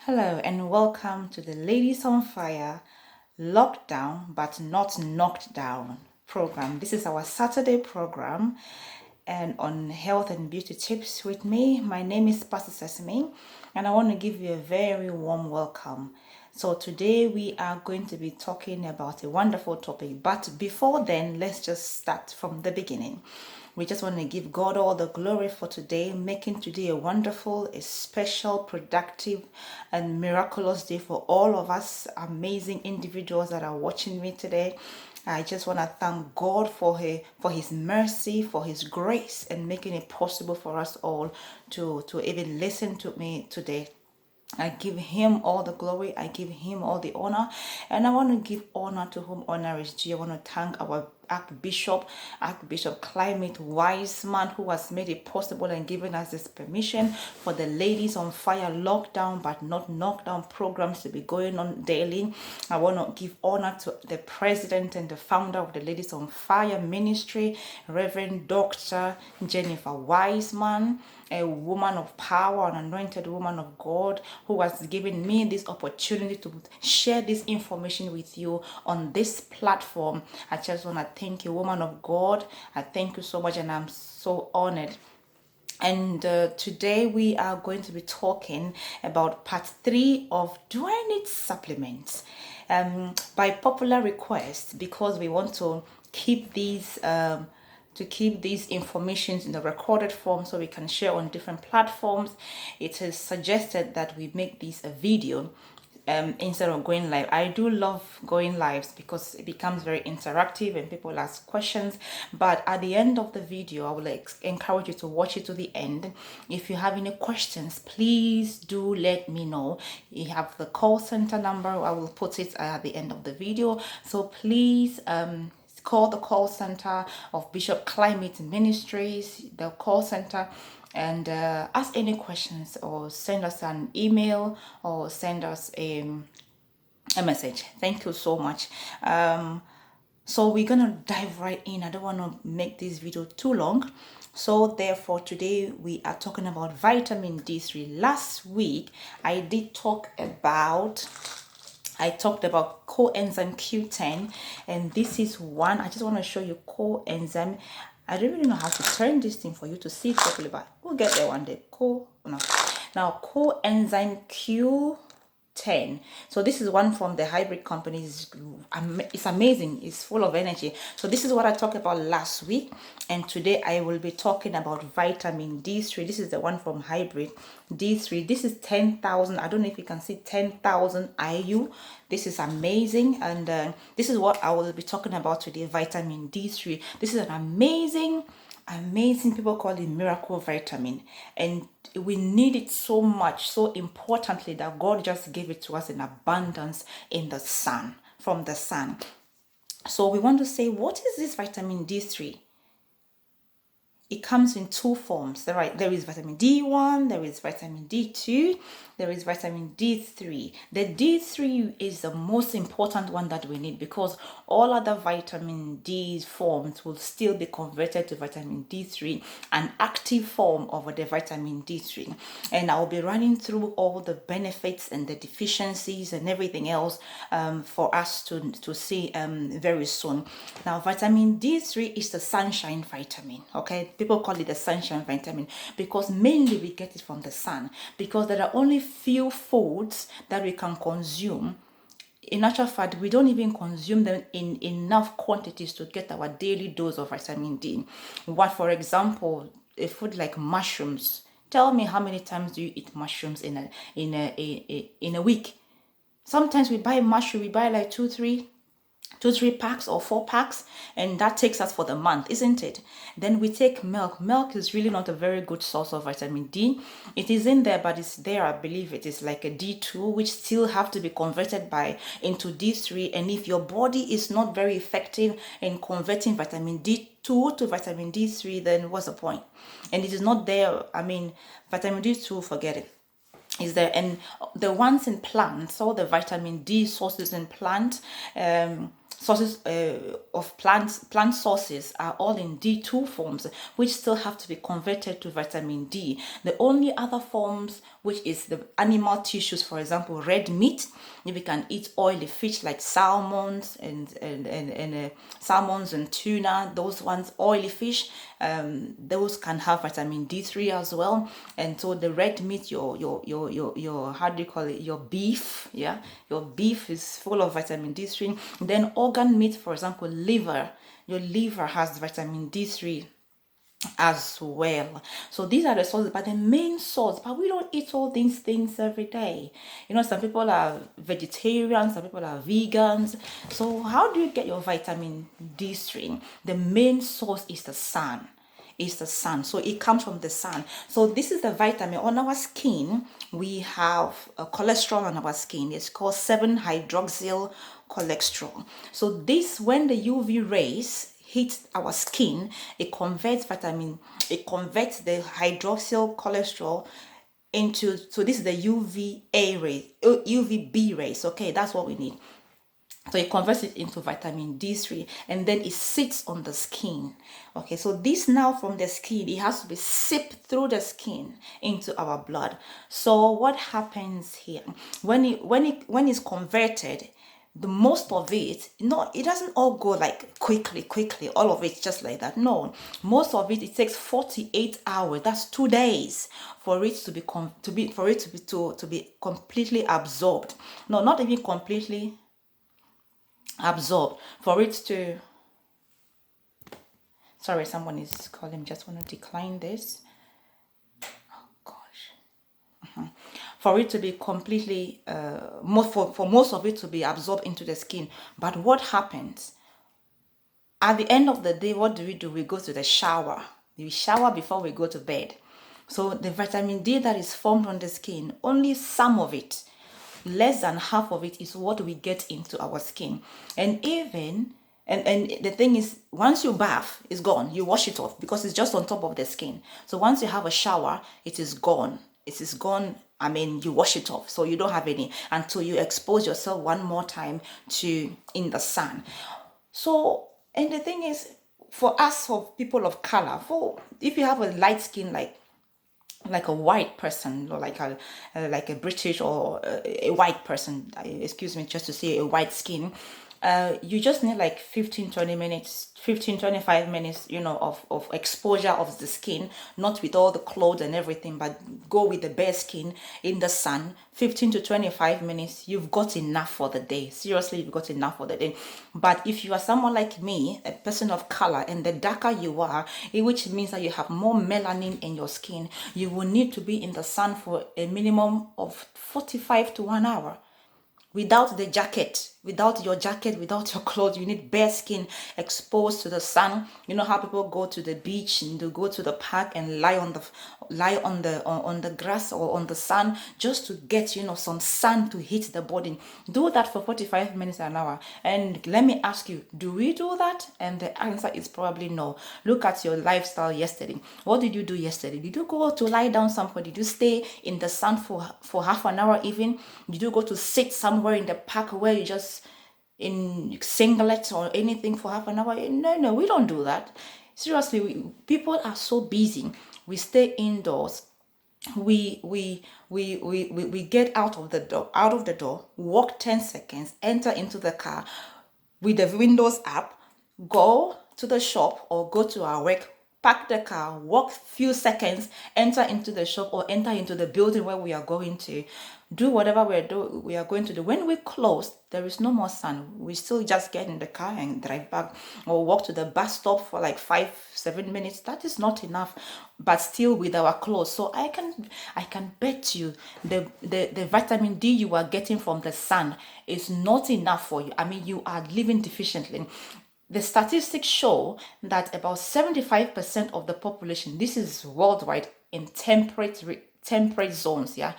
Hello and welcome to the Ladies on Fire Lockdown but Not Knocked Down program. This is our Saturday program and on health and beauty tips with me. My name is Pastor Sesame and I want to give you a very warm welcome. So today we are going to be talking about a wonderful topic, but before then, let's just start from the beginning. We just want to give God all the glory for today, making today a wonderful, a special, productive, and miraculous day for all of us amazing individuals that are watching me today. I just want to thank God for His mercy, for His grace, and making it possible for us all to even listen to me today. I give him all the glory. I give him all the honor. And I want to give honor to whom honor is due. I want to thank our Archbishop Climate Wiseman, who has made it possible and given us this permission for the Ladies on Fire lockdown but not knockdown programs to be going on daily. I want to give honor to the president and the founder of the Ladies on Fire ministry, Reverend Dr. Jennifer Wiseman, a woman of power, an anointed woman of God, who has given me this opportunity to share this information with you on this platform. I just want to thank you, woman of God. I thank you so much, and I'm so honored. And today we are going to be talking about part 3 of Do I Need Supplements? By popular request, because we want to keep these informations in the recorded form so we can share on different platforms. It is suggested that we make this a video instead of going live. I do love going lives because it becomes very interactive and people ask questions. But at the end of the video, I will encourage you to watch it to the end. If you have any questions, please do let me know. You have the call center number. I will put it at the end of the video. So please call the call center of Bishop Climate Ministries, the call center, and ask any questions or send us an email or send us a message. Thank you so much. So we're gonna dive right in. I don't want to make this video too long. So therefore today we are talking about vitamin D3. Last week I talked about coenzyme Q10, and this is one. I just want to show you coenzyme. I don't really know how to turn this thing for you to see it properly, but we'll get there one day. Now coenzyme Q10. So this is one from the hybrid companies. It's amazing. It's full of energy. So this is what I talked about last week, and today I will be talking about vitamin D3. This is the one from hybrid D3. This is 10,000. I don't know if you can see 10,000 IU. This is amazing, and this is what I will be talking about today. Vitamin D3. This is an amazing people call it miracle vitamin, and we need it so much, so importantly, that God just gave it to us in abundance in the sun, from the sun. So we want to say, what is this vitamin D3? It comes in two forms. There is vitamin D1, there is vitamin D2, there is vitamin D3. The D3 is the most important one that we need, because all other vitamin D forms will still be converted to vitamin D3, an active form of the vitamin D3. And I'll be running through all the benefits and the deficiencies and everything else for us to see very soon. Now, vitamin D3 is the sunshine vitamin, okay? People call it the sunshine vitamin because mainly we get it from the sun, because there are only few foods that we can consume. In actual fact, we don't even consume them in enough quantities to get our daily dose of vitamin D. What, for example, a food like mushrooms. Tell me, how many times do you eat mushrooms in a week? Sometimes we buy mushroom, we buy like two, three packs or 4 packs, and that takes us for the month, isn't it? Then we take milk. Milk is really not a very good source of vitamin D. It is in there, but it's there, I believe it is like a D2, which still have to be converted into D3. And if your body is not very effective in converting vitamin D2 to vitamin D3, then what's the point? And it is not there. I mean, vitamin D2, forget it, is there. And the ones in plants, all the vitamin D sources in plants, sources of plant sources are all in D2 forms, which still have to be converted to vitamin D. The only other forms which is the animal tissues, for example, red meat. If you can eat oily fish like salmons and salmons and tuna, those ones, oily fish, those can have vitamin D3 as well. And so the red meat, your how do you call it, your beef, yeah, your beef is full of vitamin D3. Then organ meat, for example, liver, your liver has vitamin D3 as well. So these are the sources, but the main source, but we don't eat all these things every day. You know, some people are vegetarians, some people are vegans. So how do you get your vitamin D3? The main source is the sun. Is the sun. So it comes from the sun. So this is the vitamin on our skin. We have a cholesterol on our skin. It's called 7-hydroxyl cholesterol. So this, when the UV rays hits our skin, it converts the hydroxyl cholesterol into, so this is the UVA rays, UVB rays. Okay, that's what we need. So it converts it into vitamin D3 and then it sits on the skin. Okay, so this now from the skin, it has to be sipped through the skin into our blood. So what happens here? When it's converted, the most of it, no, it doesn't all go like quickly, all of it just like that. No, most of it takes 48 hours. That's 2 days for it to be completely absorbed. No, not even completely absorbed, for it to, sorry, someone is calling, just want to decline this. Oh gosh. For it to be completely for most of it to be absorbed into the skin. But what happens at the end of the day? What do? We go to the shower. We shower before we go to bed. So the vitamin D that is formed on the skin, only some of it, less than half of it, is what we get into our skin. And even and the thing is, once you bath, it's gone. You wash it off because it's just on top of the skin. So once you have a shower, it is gone. It is gone. I mean, you wash it off, so you don't have any until you expose yourself one more time to in the sun. So, and the thing is, for us, for people of color, for if you have a light skin like a white person, or like a British or a white person, excuse me, just to say a white skin, you just need like 15-20 minutes, 15-25 minutes, of exposure of the skin, not with all the clothes and everything, but go with the bare skin in the sun. 15-25 minutes, you've got enough for the day. Seriously, you've got enough for the day. But if you are someone like me, a person of color, and the darker you are, which means that you have more melanin in your skin, you will need to be in the sun for a minimum of 45 to 1 hour. Without the jacket, without your jacket, without your clothes, you need bare skin exposed to the sun. You know how people go to the beach and they go to the park and lie on the grass or on the sun just to get some sun to hit the body. Do that for 45 minutes an hour. And let me ask you, do we do that? And the answer is probably no. Look at your lifestyle yesterday. What did you do yesterday? Did you go to lie down somewhere? Did you stay in the sun for half an hour even? Did you go to sit somewhere in the park where you just in singlet or anything for half an hour? No, we don't do that. Seriously, people are so busy. We stay indoors. We get out of the door, walk 10 seconds, enter into the car with the windows up, go to the shop or go to our work, park the car, walk few seconds, enter into the shop or enter into the building where we are going to do whatever we are going to do. When we close, there is no more sun. We still just get in the car and drive back or walk to the bus stop for like 5-7 minutes. That is not enough, but still with our clothes. So I can bet you the vitamin D you are getting from the sun is not enough for you. I mean, you are living deficiently. The statistics show that about 75% of the population, this is worldwide, in temperate zones, yeah.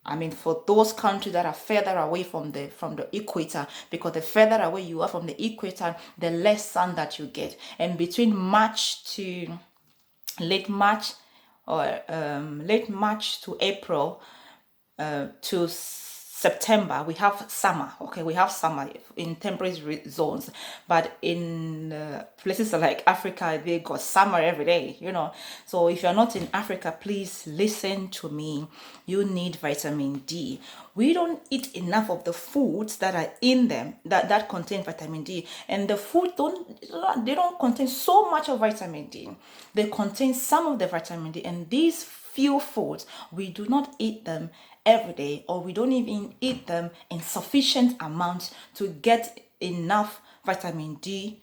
I mean, for those countries that are further away from the equator, because the further away you are from the equator, the less sun that you get. And between March to late March or late March to April to September, we have summer. Okay, we have summer in temperate zones, but in places like Africa, they got summer every day, you know. So if you're not in Africa, please listen to me. You need vitamin D. We don't eat enough of the foods that are in them that contain vitamin D, and the food don't contain so much of vitamin D. They contain some of the vitamin D, and these few foods, we do not eat them every day, or we don't even eat them in sufficient amounts to get enough vitamin D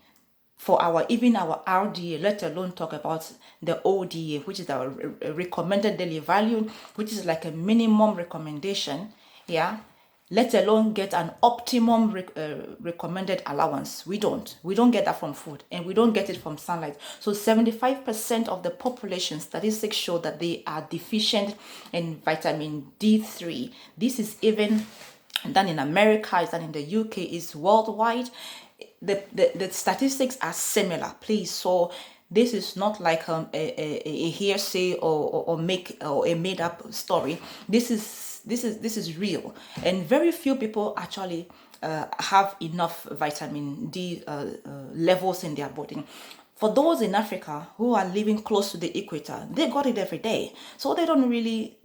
for our RDA, let alone talk about the ODA, which is our recommended daily value, which is like a minimum recommendation. Yeah, let alone get an optimum recommended allowance. We don't get that from food, and we don't get it from sunlight. So 75% of the population, statistics show that they are deficient in vitamin D3. This is even done in America, it's done in the UK, is worldwide. The statistics are similar, please. So this is not like a hearsay or a made up story. This is real, and very few people actually have enough vitamin D levels in their body. For those in Africa who are living close to the equator, they got it every day, so they don't really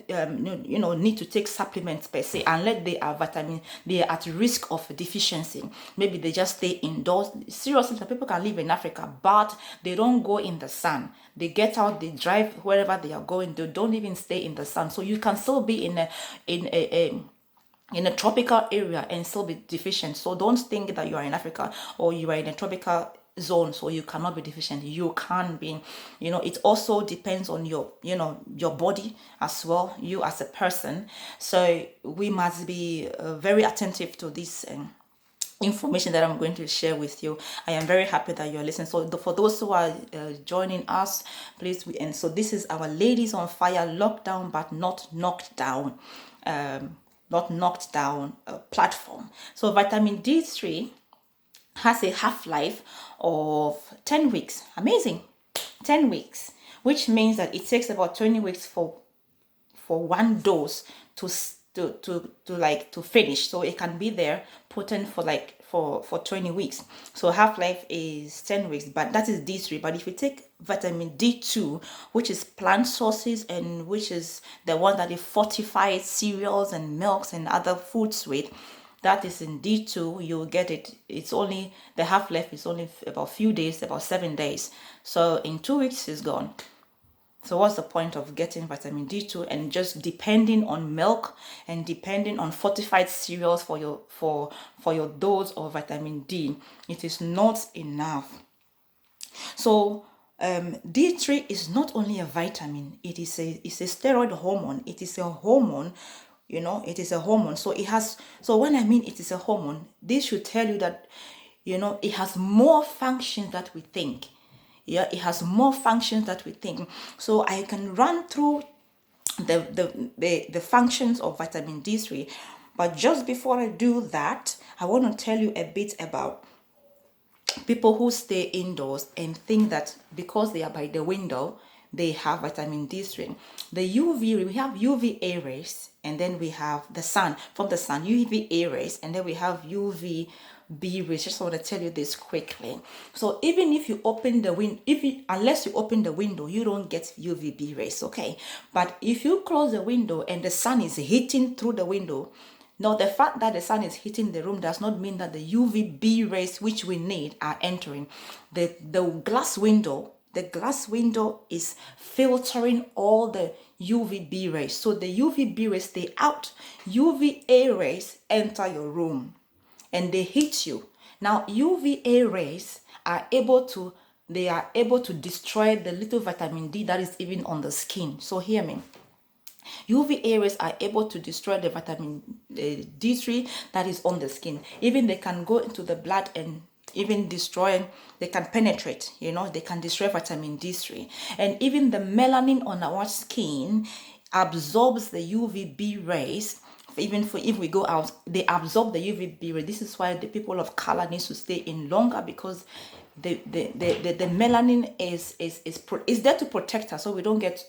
need to take supplements per se, unless they are at risk of deficiency. Maybe they just stay indoors. Seriously, some people can live in Africa, but they don't go in the sun. They get out, they drive wherever they are going. They don't even stay in the sun. So you can still be in a tropical area and still be deficient. So don't think that you are in Africa or you are in a tropical zone so you cannot be deficient. You can be. It also depends on your body as well, you as a person. So we must be very attentive to this information that I'm going to share with you. I am very happy that you're listening. So for those who are joining us, please, and so this is our Ladies on Fire lockdown but not knocked down platform. So vitamin D3 has a half-life of 10 weeks. Amazing. 10 weeks, which means that it takes about 20 weeks for one dose to finish. So it can be there potent for 20 weeks. So half-life is 10 weeks, but that is D3. But if you take vitamin D2, which is plant sources and which is the one that is fortified cereals and milks and other foods with, that is in D2, you'll get it. It's only, the half-life is only about few days, about 7 days. So in 2 weeks, it's gone. So what's the point of getting vitamin D2 and just depending on milk and depending on fortified cereals for your dose of vitamin D? It is not enough. So D3 is not only a vitamin, it's a steroid hormone. It is a hormone. It is a hormone. So when I mean it is a hormone, this should tell you that it has more functions that we think. Yeah, it has more functions that we think. So I can run through the functions of vitamin D3, but just before I do that, I want to tell you a bit about people who stay indoors and think that because they are by the window, they have vitamin D3. We have UVA rays, and then we have the sun, from the sun, UVA rays, and then we have UVB rays. Just want to tell you this quickly. So even if you open the window, unless you open the window, you don't get UVB rays, okay? But if you close the window and the sun is hitting through the window, now, the fact that the sun is hitting the room does not mean that the UVB rays which we need are entering. The glass window is filtering all the UVB rays. So the UVB rays stay out. UVA rays enter your room and they hit you. Now, UVA rays are able to destroy the little vitamin D that is even on the skin. So hear me. UVA rays are able to destroy the vitamin D3 that is on the skin. Even they can go into the blood and even they can penetrate, they can destroy vitamin D3. And even the melanin on our skin absorbs the UVB rays. Even if we go out, they absorb the UVB rays. This is why the people of color need to stay in longer, because the melanin is there to protect us so we don't get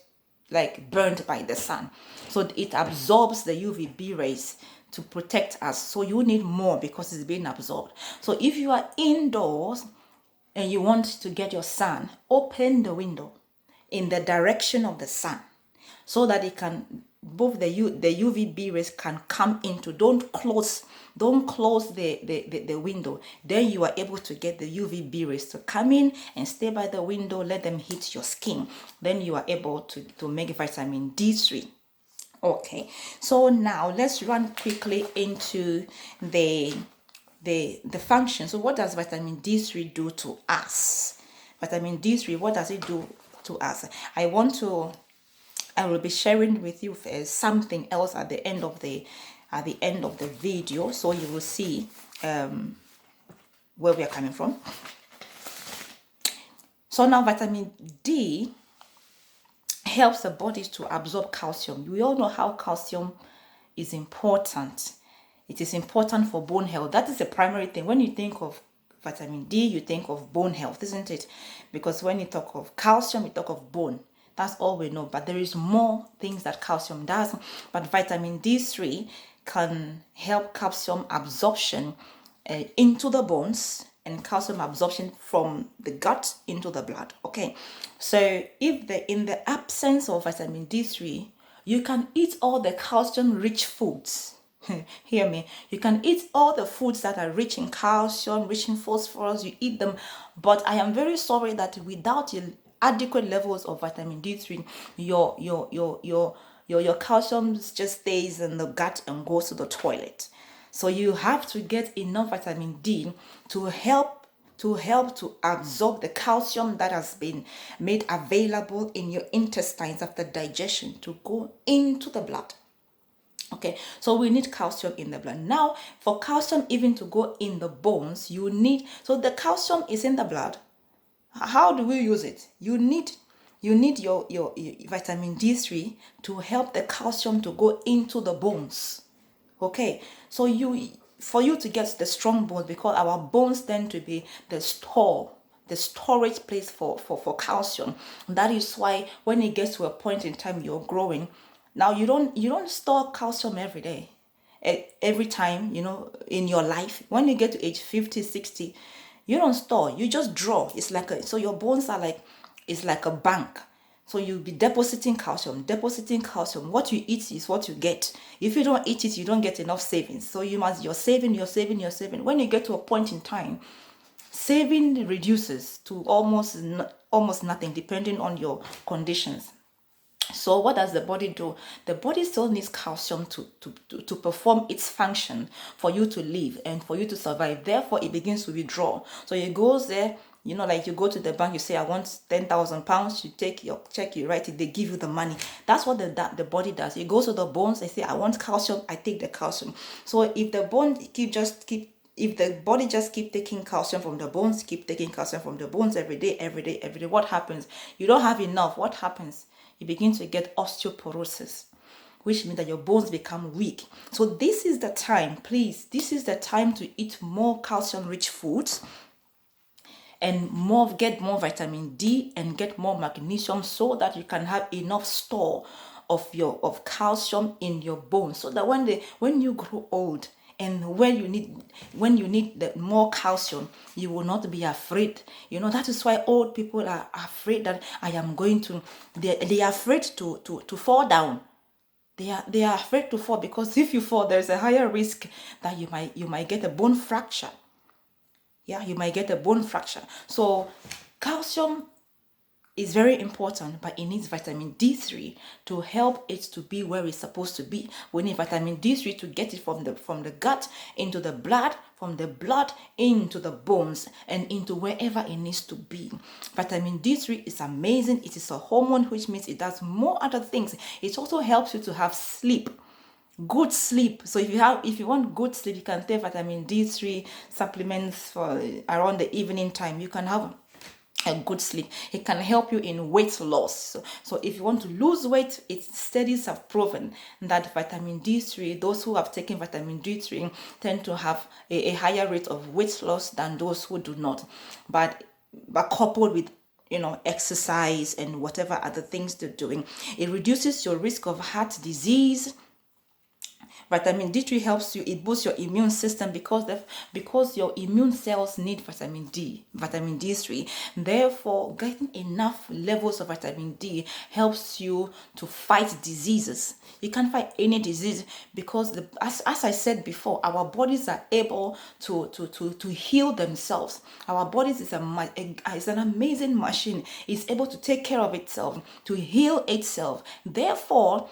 burned by the sun. So it absorbs the UVB rays to protect us. So you need more because it's being absorbed. So if you are indoors and you want to get your sun, open the window in the direction of the sun so that it can, both the UVB rays can come into. Don't close the window. Then you are able to get the UVB rays to come in and stay by the window, let them hit your skin. Then you are able to make vitamin D3. Okay, so now let's run quickly into the function. So what does vitamin D3 do to us? Vitamin D3, what does it do to us? I will be sharing with you something else at the end of the video, so you will see where we are coming from. So now vitamin D helps the body to absorb calcium. We all know how calcium is important. It is important for bone health. That is the primary thing. When you think of vitamin D, you think of bone health, isn't it? Because when you talk of calcium, you talk of bone. That's all we know. But there is more things that calcium does. But vitamin D3 can help calcium absorption into the bones and calcium absorption from the gut into the blood. Okay, so if in the absence of vitamin D3, you can eat all the calcium rich foods. Hear me, you can eat all the foods that are rich in calcium, rich in phosphorus, you eat them, but I am very sorry that without adequate levels of vitamin D3, your calcium just stays in the gut and goes to the toilet. So you have to get enough vitamin D to help to absorb the calcium that has been made available in your intestines after digestion to go into the blood. Okay, so we need calcium in the blood. Now, for calcium even to go in the bones, so the calcium is in the blood. How do we use it? You need your vitamin D3 to help the calcium to go into the bones. Okay, so for you to get the strong bones, because our bones tend to be the storage place for calcium. That is why when it gets to a point in time you're growing, now you don't store calcium every day, every time, in your life. When you get to age 50, 60, you don't store, you just draw. It's like so your bones are it's like a bank. So you'll be depositing calcium. What you eat is what you get. If you don't eat it, you don't get enough savings. So you're saving. When you get to a point in time, saving reduces to almost nothing, depending on your conditions. So what does the body do? The body still needs calcium to perform its function for you to live and for you to survive. Therefore, it begins to withdraw. So it goes there, like you go to the bank, you say, I want 10,000 pounds. You take your check, you write it, they give you the money. That's what the body does. It goes to the bones, they say, I want calcium, I take the calcium. So if the bone if the body just keep taking calcium from the bones, every day, what happens? You don't have enough. What happens? You begin to get osteoporosis, which means that your bones become weak. So this is the time, please. This is the time to eat more calcium-rich foods and get more vitamin D and get more magnesium, so that you can have enough store of calcium in your bones, so that when you grow old and when you need the more calcium, you will not be afraid. That is why old people are afraid that they are afraid to fall down. They are afraid to fall, because if you fall, there's a higher risk that you might get a bone fracture. Yeah, you might get a bone fracture. So calcium is very important, but it needs vitamin D3 to help it to be where it's supposed to be. We need vitamin D3 to get it from the gut into the blood, from the blood into the bones, and into wherever it needs to be. Vitamin D3 is amazing. It is a hormone, which means it does more other things. It also helps you to have good sleep. So if you want good sleep, you can take vitamin D3 supplements for around the evening time. You can have a good sleep. It can help you in weight loss. So if you want to lose weight, studies have proven that vitamin D3, those who have taken vitamin D3 tend to have a higher rate of weight loss than those who do not. But coupled with exercise and whatever other things they're doing, it reduces your risk of heart disease, Vitamin D3 helps you, it boosts your immune system because your immune cells need vitamin D3. Therefore, getting enough levels of vitamin D helps you to fight diseases. You can't fight any disease because as I said before, our bodies are able to heal themselves. Our bodies is an amazing machine. It's able to take care of itself, to heal itself. Therefore,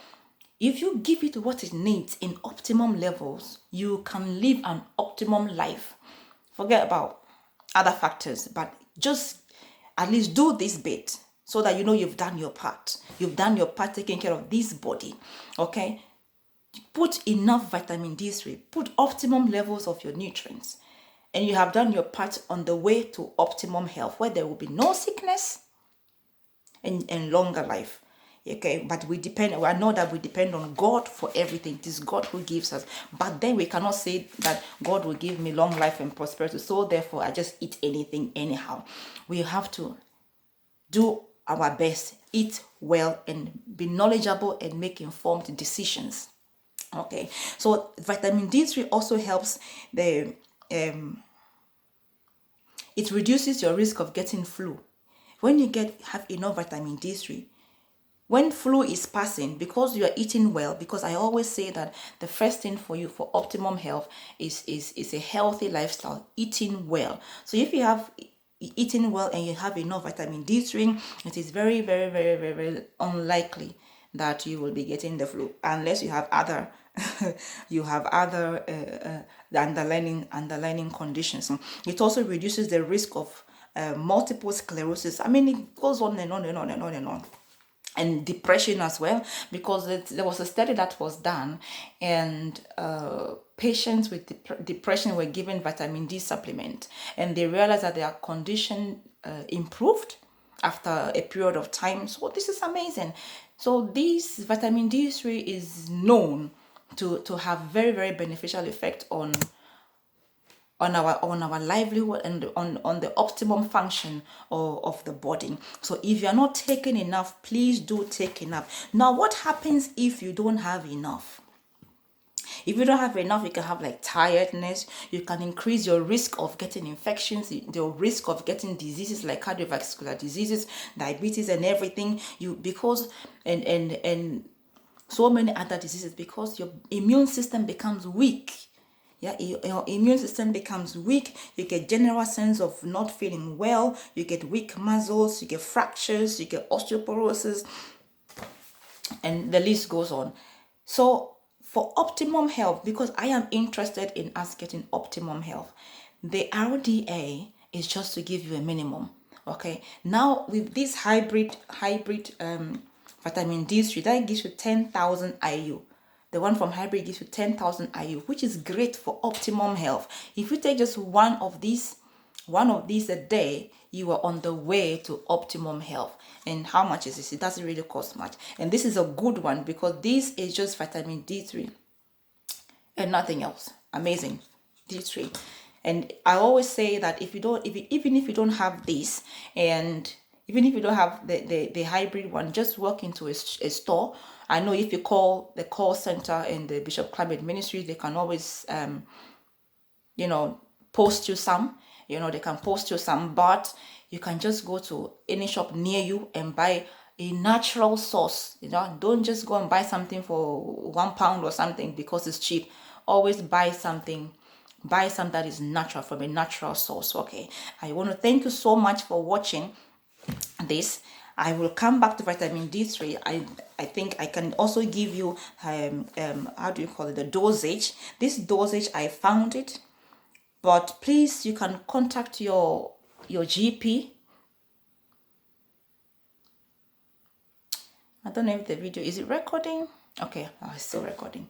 if you give it what it needs in optimum levels, you can live an optimum life. Forget about other factors, but just at least do this bit so that you know you've done your part. You've done your part taking care of this body. Okay? Put enough vitamin D3, put optimum levels of your nutrients, and you have done your part on the way to optimum health, where there will be no sickness and longer life. Okay, but I know that we depend on God for everything. It is God who gives us, but then we cannot say that God will give me long life and prosperity, so therefore I just eat anything anyhow. We have to do our best, eat well, and be knowledgeable and make informed decisions. Okay, so vitamin D3 also helps it reduces your risk of getting flu. When you have enough vitamin D3, when flu is passing, because you are eating well, because I always say that the first thing for you for optimum health is a healthy lifestyle, eating well. So if you have eating well and you have enough vitamin D3, it is very, very, very, very, very unlikely that you will be getting the flu, unless you have other the underlying conditions. It also reduces the risk of multiple sclerosis. I mean, it goes on and on and on and on and on. And depression as well, because there was a study that was done, and patients with depression were given vitamin D supplement, and they realized that their condition improved after a period of time. So this is amazing. So this vitamin D3 is known to have very, very beneficial effect on our livelihood and on the optimum function of the body. So if you're not taking enough, please do take enough. Now, what happens if you don't have enough? If you don't have enough, you can have like tiredness. You can increase your risk of getting infections, your risk of getting diseases like cardiovascular diseases, diabetes, and everything. And so many other diseases, because your immune system becomes weak. Yeah, your immune system becomes weak. You get general sense of not feeling well. You get weak muscles. You get fractures. You get osteoporosis, and the list goes on. So for optimum health, because I am interested in us getting optimum health, the RDA is just to give you a minimum. Okay. Now with this hybrid vitamin D3, that gives you 10,000 IU. The one from hybrid gives you 10,000 IU, which is great for optimum health. If you take just one of these a day, you are on the way to optimum health. And how much is this? It doesn't really cost much. And this is a good one because this is just vitamin D3 and nothing else. Amazing. D3. And I always say that even if you don't have this, and even if you don't have the hybrid one, just walk into a store. I know if you call the call center in the Bishop Climate Ministry, they can always post you some. They can post you some, but you can just go to any shop near you and buy a natural source. Don't just go and buy something for £1 or something because it's cheap. Always buy something that is natural, from a natural source. Okay, I want to thank you so much for watching this. I will come back to vitamin D3. I think I can also give you how do you call it, the dosage. This dosage, I found it, but please, you can contact your GP. I don't know if the video is it recording. Okay, it's still recording.